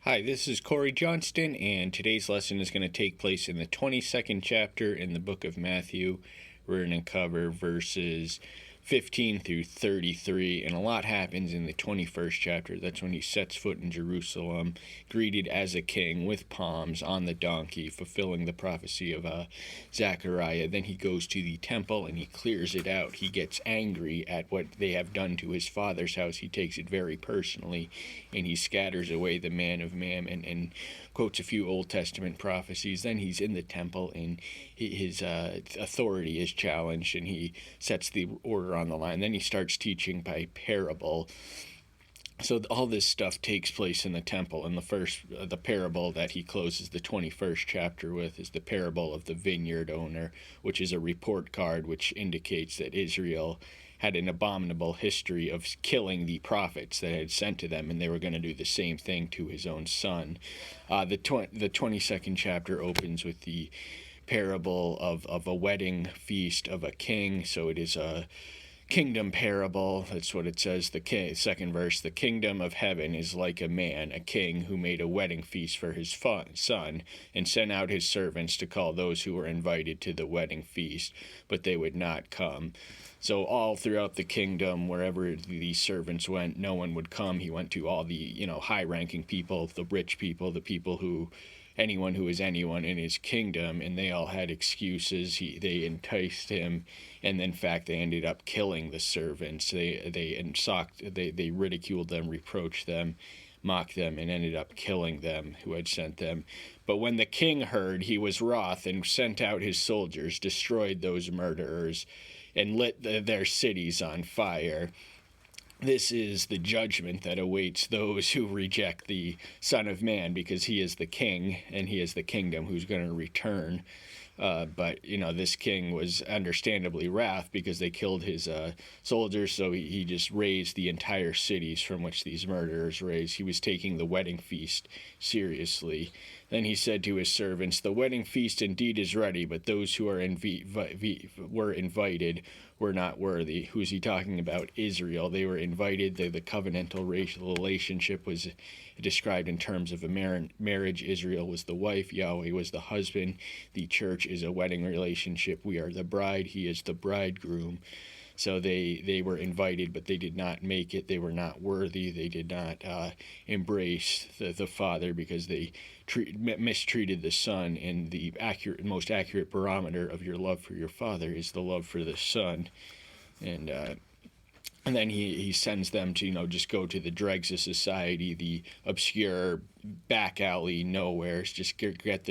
Hi, this is Corey Johnston, and today's lesson is going to take place in the 22nd chapter in the book of Matthew. We're going to cover verses 15 through 33, and a lot happens in the 21st chapter. That's when he sets foot in Jerusalem, greeted as a king with palms on the donkey, fulfilling the prophecy of Zechariah. Then he goes to the temple and he clears it out. He gets angry at what they have done to his father's house. He takes it very personally, and he scatters away the man of Mammon and quotes a few Old Testament prophecies. Then he's in the temple, and his authority is challenged, and he sets the order on the line. Then he starts teaching by parable. So all this stuff takes place in the temple, and the parable that he closes the 21st chapter with is the parable of the vineyard owner, which is a report card which indicates that Israel had an abominable history of killing the prophets that had sent to them, and they were going to do the same thing to his own son. The 22nd chapter opens with the parable of a wedding feast of a king. So it is a kingdom parable. That's what it says. Second verse, the kingdom of heaven is like a man, a king, who made a wedding feast for his son and sent out his servants to call those who were invited to the wedding feast, but they would not come. So all throughout the kingdom, wherever these servants went, no one would come. He went to all the, high-ranking people, the rich people, the people anyone who was anyone in his kingdom, and they all had excuses. They enticed him, and in fact, they ended up killing the servants. They ridiculed them, reproached them, mocked them, and ended up killing them who had sent them. But when the king heard, he was wroth and sent out his soldiers, destroyed those murderers, and lit their cities on fire. This is the judgment that awaits those who reject the Son of Man, because he is the king and he is the kingdom who's going to return. But this king was understandably wrath because they killed his soldiers, so he just razed the entire cities from which these murderers raised. He was taking the wedding feast seriously. Then he said to his servants, "The wedding feast indeed is ready, but those who were invited were not worthy." Who is he talking about? Israel. They were invited. The covenantal racial relationship was described in terms of a marriage. Israel was the wife. Yahweh was the husband. The church is a wedding relationship. We are the bride. He is the bridegroom. So they were invited, but they did not make it. They were not worthy. They did not embrace the Father, because they mistreated the Son. And the most accurate barometer of your love for your Father is the love for the Son. And then he sends them to just go to the dregs of society, the obscure back alley nowheres. Just get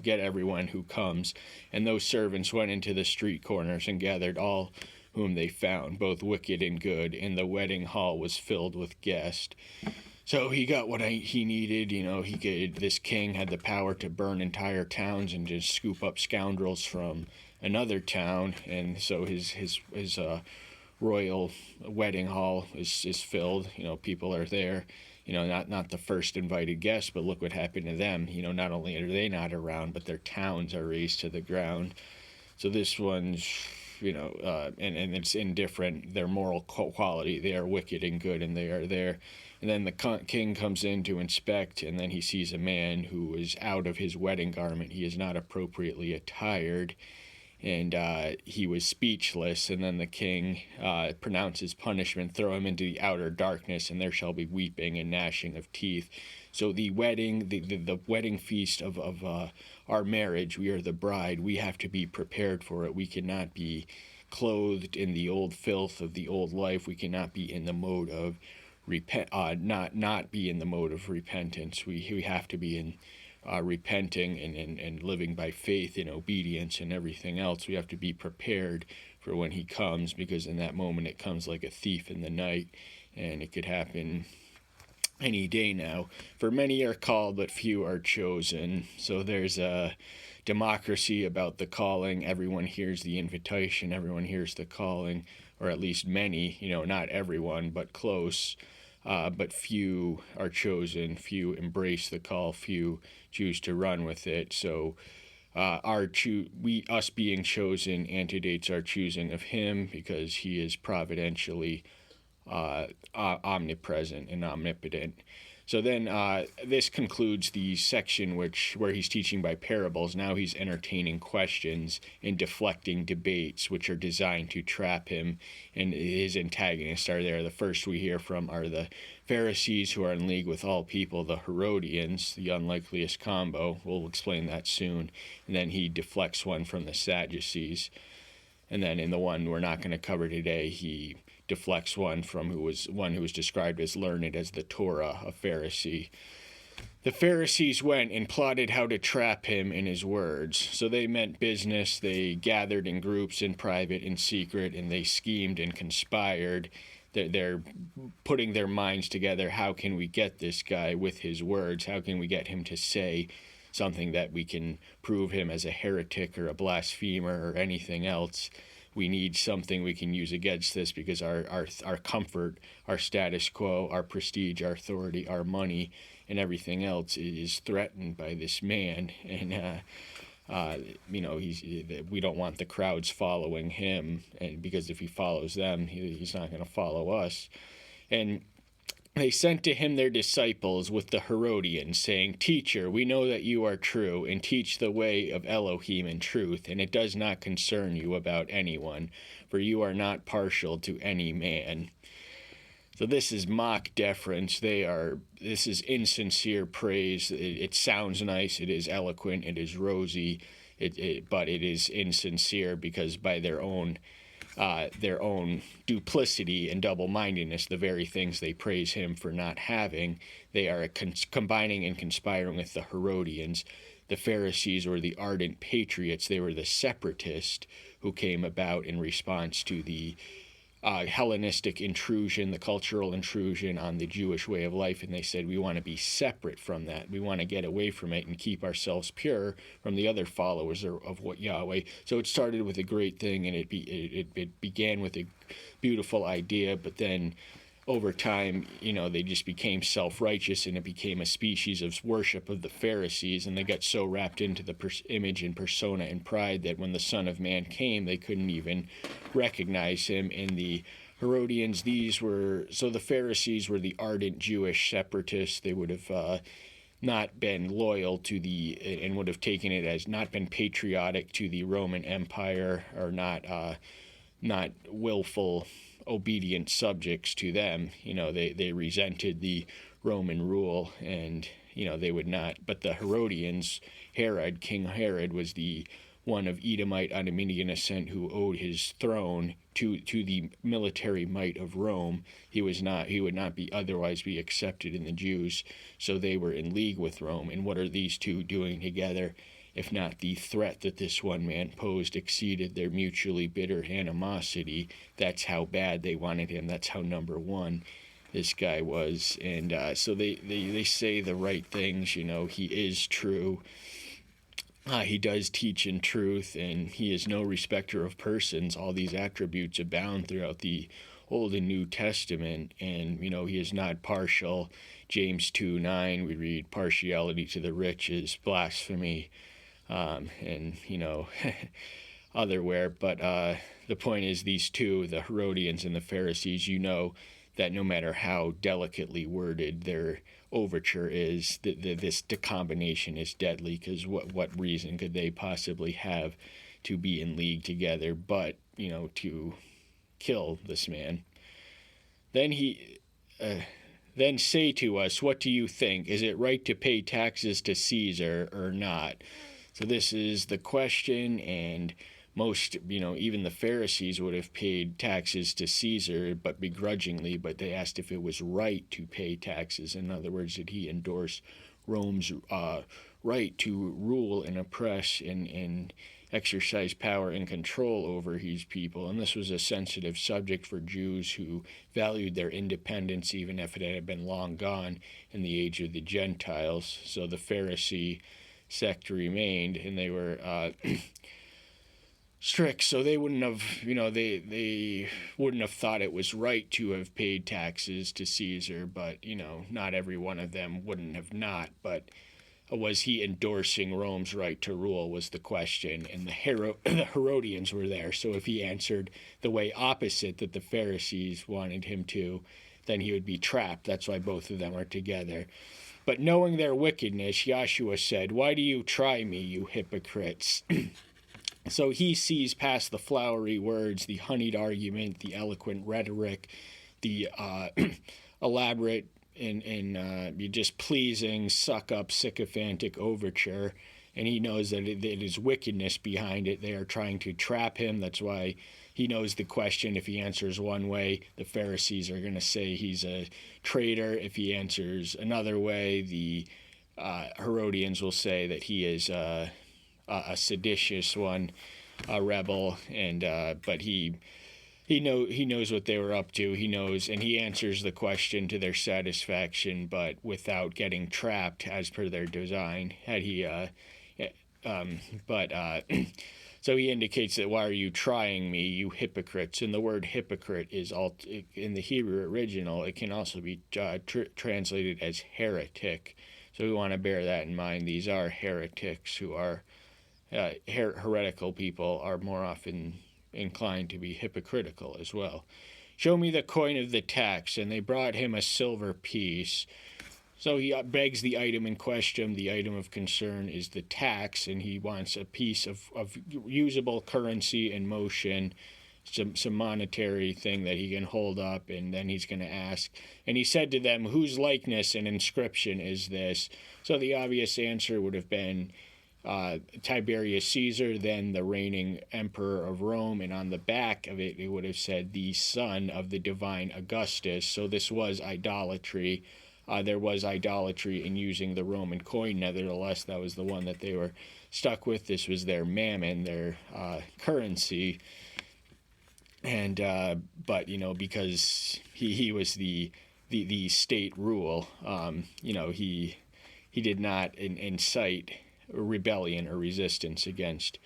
everyone who comes. And those servants went into the street corners and gathered all whom they found, both wicked and good, and the wedding hall was filled with guests. So he got what he needed. This king had the power to burn entire towns and just scoop up scoundrels from another town, and so his royal wedding hall is filled. People are there. Not the first invited guests, but look what happened to them. Not only are they not around, but their towns are razed to the ground. So this one's, and it's indifferent, their moral quality. They are wicked and good, and they are there. And then the king comes in to inspect, and then he sees a man who is out of his wedding garment. He is not appropriately attired, and he was speechless. And then the king pronounces punishment: "Throw him into the outer darkness, and there shall be weeping and gnashing of teeth." So the wedding, the wedding feast of our marriage, we are the bride. We have to be prepared for it. We cannot be clothed in the old filth of the old life. We cannot be in the mode of not be in the mode of repentance. We have to be in repenting and living by faith and obedience and everything else. We have to be prepared for when he comes, because in that moment it comes like a thief in the night, and it could happen any day now. "For many are called, but few are chosen." So there's a democracy about the calling. Everyone hears the invitation. Everyone hears the calling, or at least many. Not everyone, but close. But few are chosen. Few embrace the call. Few choose to run with it. So us being chosen antedates our choosing of him, because he is providentially omnipresent and omnipotent. So then this concludes the section where he's teaching by parables. Now he's entertaining questions and deflecting debates, which are designed to trap him, and his antagonists are there. The first we hear from are the Pharisees, who are in league with all people, the Herodians, the unlikeliest combo. We'll explain that soon. And then he deflects one from the Sadducees. And then in the one we're not going to cover today, he deflects one who was described as learned as the Torah, a Pharisee. The Pharisees went and plotted how to trap him in his words. So they meant business. They gathered in groups, in private, in secret, and they schemed and conspired. They're putting their minds together. How can we get this guy with his words? How can we get him to say something that we can prove him as a heretic or a blasphemer or anything else? We need something we can use against this, because our comfort, our status quo, our prestige, our authority, our money, and everything else is threatened by this man. And we don't want the crowds following him, and because if he follows them, he's not going to follow us. And they sent to him their disciples with the Herodians, saying, "Teacher, we know that you are true, and teach the way of Elohim in truth, and it does not concern you about anyone, for you are not partial to any man." So this is mock deference. This is insincere praise. It sounds nice. It is eloquent. It is rosy. But it is insincere, because by their own duplicity and double-mindedness, the very things they praise him for not having, they are combining and conspiring with the Herodians. The Pharisees were the ardent patriots. They were the separatists who came about in response to the Hellenistic intrusion, the cultural intrusion on the Jewish way of life, and they said, we want to be separate from that. We want to get away from it and keep ourselves pure from the other followers of what Yahweh. So it started with a great thing, and it began with a beautiful idea, but then over time, they just became self-righteous, and it became a species of worship of the Pharisees, and they got so wrapped into the image and persona and pride that when the Son of Man came, they couldn't even recognize him. And the Herodians, the Pharisees were the ardent Jewish separatists. They would have not been loyal to and would have taken it as not been patriotic to the Roman Empire, or not willful obedient subjects to them. They resented the Roman rule, and they would not. But the Herodians, King Herod was the one of Edomite Idumean descent who owed his throne to the military might of Rome. He would not be otherwise be accepted in the Jews. So they were in league with Rome. And what are these two doing together? If not the threat that this one man posed exceeded their mutually bitter animosity. That's how bad they wanted him. That's how number one this guy was. And so they say the right things. He is true. He does teach in truth, and he is no respecter of persons. All these attributes abound throughout the Old and New Testament, and he is not partial. James 2:9, we read, "Partiality to the rich is blasphemy." And otherwhere, but the point is, these two, the Herodians and the Pharisees, that no matter how delicately worded their overture is, this combination is deadly, because what reason could they possibly have to be in league together but to kill this man? Then say to us, what do you think? Is it right to pay taxes to Caesar or not? So this is the question, and most, even the Pharisees would have paid taxes to Caesar, but begrudgingly, but they asked if it was right to pay taxes. In other words, did he endorse Rome's right to rule and oppress and exercise power and control over his people? And this was a sensitive subject for Jews who valued their independence, even if it had been long gone in the age of the Gentiles. So the Pharisee sect remained, and they were strict, so they wouldn't have, they wouldn't have thought it was right to have paid taxes to Caesar, but, not every one of them wouldn't have not, but was he endorsing Rome's right to rule was the question, and the Herodians were there, so if he answered the way opposite that the Pharisees wanted him to, then he would be trapped. That's why both of them are together. But knowing their wickedness, Joshua said, "Why do you try me, you hypocrites?" So he sees past the flowery words, the honeyed argument, the eloquent rhetoric, the elaborate and just pleasing, suck-up, sycophantic overture, and he knows that it is wickedness behind it. They are trying to trap him. That's why he knows the question. If he answers one way, the Pharisees are going to say he's a traitor. If he answers another way, the Herodians will say that he is a seditious one, a rebel, and but he knows what they were up to. He knows, and he answers the question to their satisfaction, but without getting trapped as per their design. Had he, so he indicates that, "Why are you trying me, you hypocrites?" And the word hypocrite is all in the Hebrew original. It can also be translated as heretic. So we want to bear that in mind. These are heretics who are heretical people are more often inclined to be hypocritical as well. "Show me the coin of the tax," and they brought him a silver piece. So he begs the item in question. The item of concern is the tax, and he wants a piece of usable currency in motion, some monetary thing that he can hold up, and then he's going to ask. And he said to them, "Whose likeness and inscription is this?" So the obvious answer would have been Tiberius Caesar, then the reigning emperor of Rome, and on the back of it, it would have said the son of the divine Augustus. So this was idolatry. There was idolatry in using the Roman coin. Nevertheless, that was the one that they were stuck with. This was their mammon, their currency. And but because he was the state rule, he did not incite rebellion or resistance against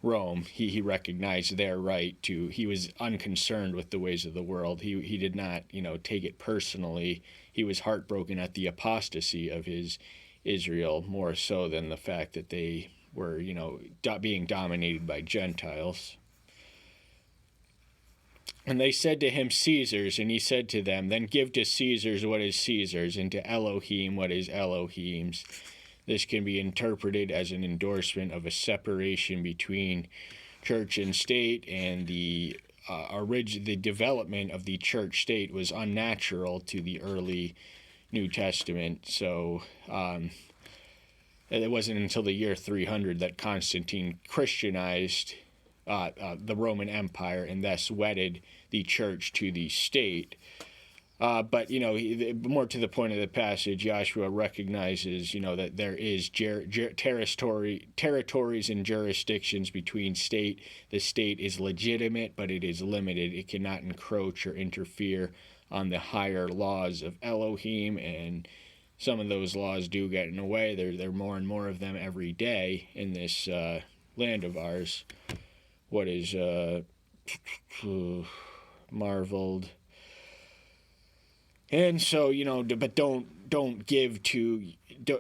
Rome. He recognized their right to. He was unconcerned with the ways of the world. He did not take it personally. He was heartbroken at the apostasy of his Israel more so than the fact that they were being dominated by Gentiles. And they said to him, "Caesar's," and he said to them, "Then give to Caesar's what is Caesar's, and to Elohim what is Elohim's." This can be interpreted as an endorsement of a separation between church and state, and the development of the church state was unnatural to the early New Testament. So it wasn't until the year 300 that Constantine Christianized the Roman Empire and thus wedded the church to the state. But more to the point of the passage, Joshua recognizes that there is territories and jurisdictions between state. The state is legitimate, but it is limited. It cannot encroach or interfere on the higher laws of Elohim, and some of those laws do get in the way. There are more and more of them every day in this land of ours. What is marveled. And so, but don't give to,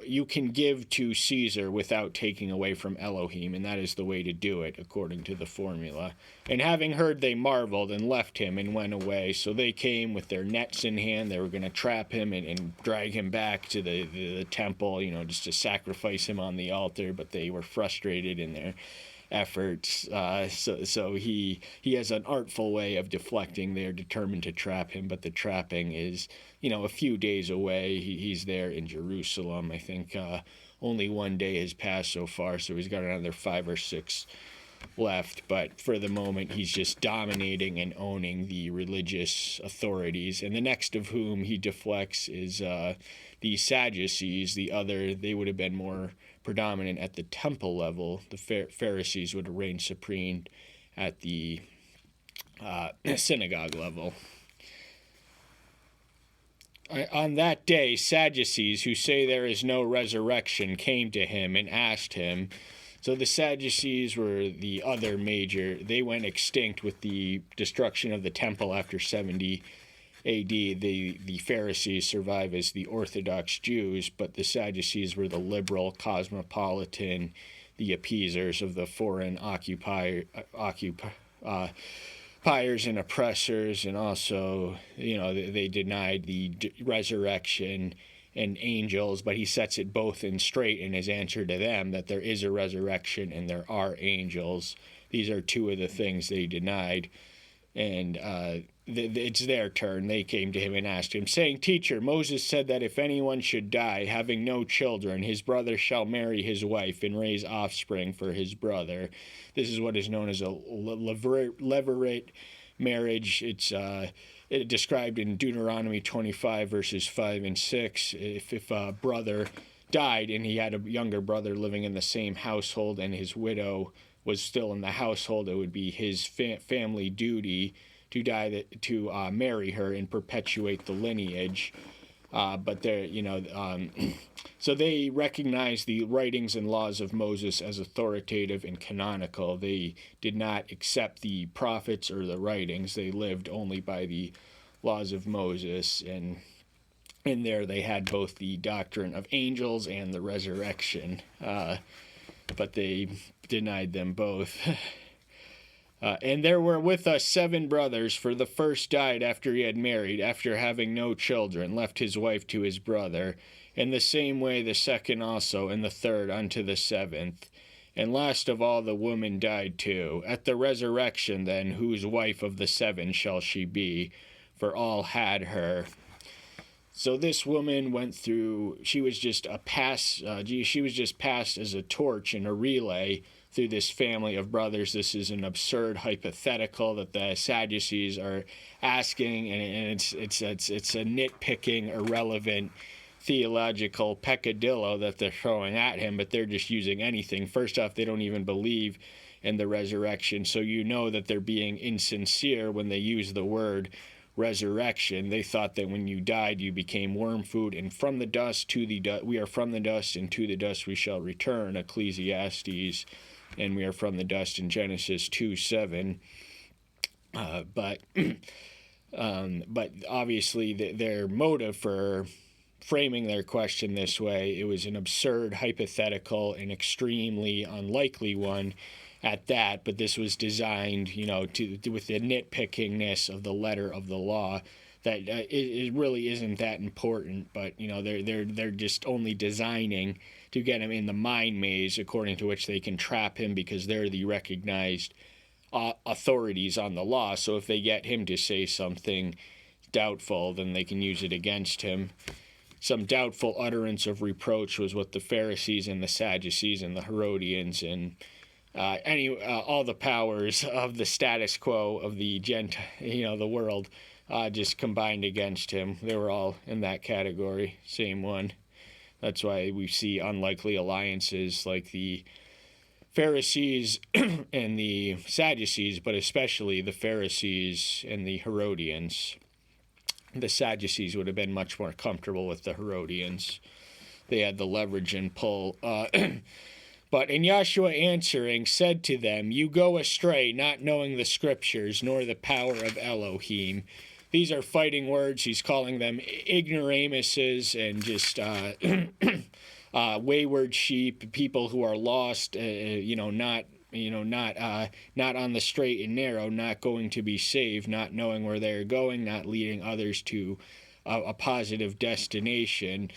you can give to Caesar without taking away from Elohim, and that is the way to do it, according to the formula. And having heard, they marveled and left him and went away. So they came with their nets in hand. They were going to trap him and drag him back to the temple, just to sacrifice him on the altar, but they were frustrated in their efforts. So he has an artful way of deflecting. They're determined to trap him, but the trapping is a few days away. He's there in Jerusalem. I think only one day has passed so far, so he's got another 5 or 6 left. But for the moment, he's just dominating and owning the religious authorities. And the next of whom he deflects is the Sadducees. They would have been more predominant at the temple level. The Pharisees would reign supreme at the synagogue level. On that day, Sadducees, who say there is no resurrection, came to him and asked him. So the Sadducees were the other major. They went extinct with the destruction of the temple after 70 A.D. The Pharisees survive as the Orthodox Jews, but the Sadducees were the liberal, cosmopolitan, the appeasers of the foreign occupiers and oppressors, and also, they denied the resurrection and angels, but he sets it both in straight in his answer to them, that there is a resurrection and there are angels. These are two of the things they denied. And it's their turn. They came to him and asked him, saying, Teacher, Moses said that if anyone should die, having no children, his brother shall marry his wife and raise offspring for his brother. This is what is known as a levirate marriage. It's described in Deuteronomy 25, verses 5 and 6. If a brother died and he had a younger brother living in the same household and his widow was still in the household, it would be his family duty to marry her and perpetuate the lineage. But they're, so they recognized the writings and laws of Moses as authoritative and canonical. They did not accept the prophets or the writings. They lived only by the laws of Moses. And in there they had both the doctrine of angels and the resurrection. But they denied them both. And there were with us 7 brothers, for the first died after he had married, after having no children, left his wife to his brother. In the same way the second also, and the third unto the 7th. And last of all the woman died too. At the resurrection then, whose wife of the 7 shall she be? For all had her. So this woman went through, she was just passed as a torch in a relay through this family of brothers. This is an absurd hypothetical that the Sadducees are asking, and it's a nitpicking, irrelevant theological peccadillo that they're throwing at him, but they're just using anything. First off, they don't even believe in the resurrection, so that they're being insincere when they use the word resurrection. They thought that when you died, you became worm food, and from the dust to the dust, we are from the dust, and to the dust we shall return, Ecclesiastes, and we are from the dust in Genesis 2:7. But obviously their motive for framing their question this way, it was an absurd, hypothetical, and extremely unlikely one at that, but this was designed, with the nitpickingness of the letter of the law, that it really isn't that important, but they're just only designing to get him in the mind maze according to which they can trap him, because they're the recognized authorities on the law. So if they get him to say something doubtful, then they can use it against him. Some doubtful utterance of reproach was what the Pharisees and the Sadducees and the Herodians and all the powers of the status quo of the the world just combined against him. They were all in that category, same one. That's why we see unlikely alliances like the Pharisees and the Sadducees, but especially the Pharisees and the Herodians. The Sadducees would have been much more comfortable with the Herodians. They had the leverage and pull. But in Yahshua answering said to them, You go astray, not knowing the scriptures, nor the power of Elohim. These are fighting words. He's calling them ignoramuses and just wayward sheep, people who are lost, not on the straight and narrow, not going to be saved, not knowing where they're going, not leading others to a positive destination.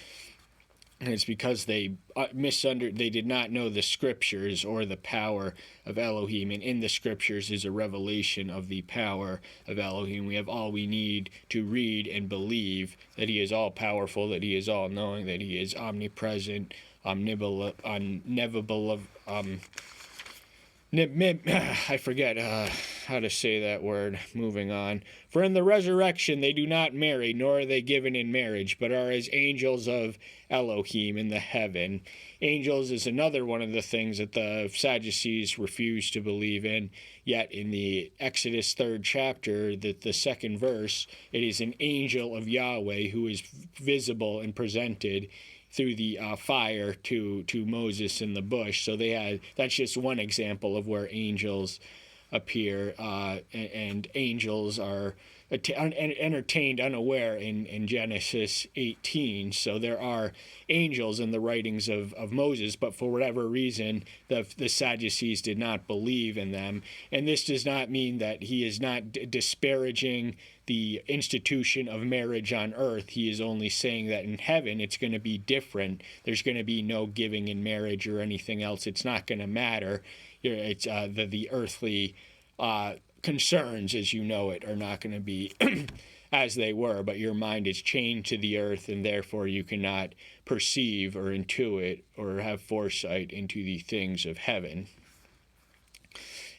And it's because they did not know the scriptures or the power of Elohim. And in the scriptures is a revelation of the power of Elohim. We have all we need to read and believe that he is all powerful, that he is all knowing, that he is omnipresent, I forget how to say that word. Moving on. For in the resurrection they do not marry, nor are they given in marriage, but are as angels of Elohim in the heaven. Angels is another one of the things that the Sadducees refuse to believe in. Yet in the Exodus 3rd chapter, the 2nd verse, it is an angel of Yahweh who is visible and presented through the fire to Moses in the bush. So that's just one example of where angels appear, and angels are entertained unaware in Genesis 18. So there are angels in the writings of Moses, but for whatever reason, the Sadducees did not believe in them. And this does not mean that he is not disparaging the institution of marriage on earth. He is only saying that in heaven it's going to be different. There's going to be no giving in marriage or anything else. It's not going to matter. It's the earthly concerns as you know it are not going to be as they were, but your mind is chained to the earth, and therefore you cannot perceive or intuit or have foresight into the things of heaven.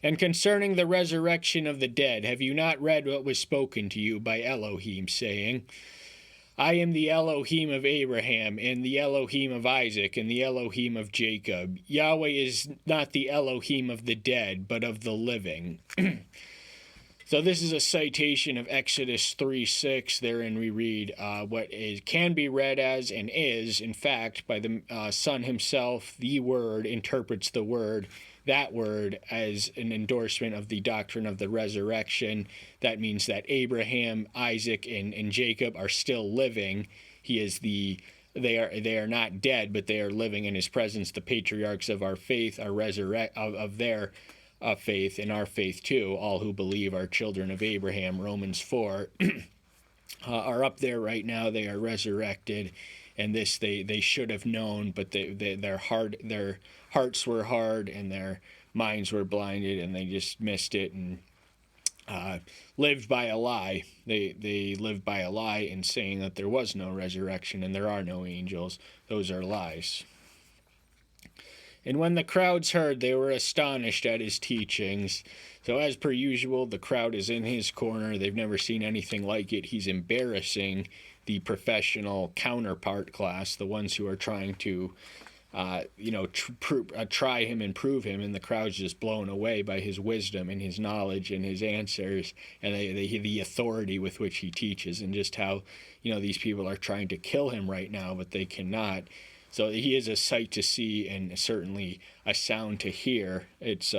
And concerning the resurrection of the dead, have you not read what was spoken to you by Elohim, saying, I am the Elohim of Abraham, and the Elohim of Isaac, and the Elohim of Jacob. Yahweh is not the Elohim of the dead, but of the living. So this is a citation of Exodus 3:6. Therein we read what can be read as and is, in fact, by the Son himself. The Word interprets the Word, that word, as an endorsement of the doctrine of the resurrection. That means that Abraham, Isaac, and Jacob are still living. They are not dead, but they are living in his presence. The patriarchs of our faith are of their faith, and our faith too. All who believe are children of Abraham. Romans 4 are up there right now. They are resurrected, and this they should have known, but their hearts were hard and their minds were blinded, and they just missed it and lived by a lie. They lived by a lie in saying that there was no resurrection and there are no angels. Those are lies. And when the crowds heard, they were astonished at his teachings. So as per usual, the crowd is in his corner. They've never seen anything like it. He's embarrassing the professional counterpart class, the ones who are trying to try him and prove him, and the crowd's just blown away by his wisdom and his knowledge and his answers, and the authority with which he teaches, and just how these people are trying to kill him right now, but they cannot. So he is a sight to see and certainly a sound to hear. It's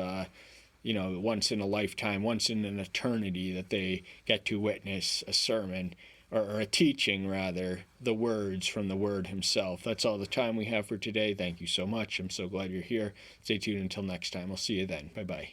once in a lifetime, once in an eternity that they get to witness a sermon, or a teaching rather, the words from the Word himself. That's all the time we have for today. Thank you so much. I'm so glad you're here. Stay tuned until next time. I'll see you then. Bye-bye.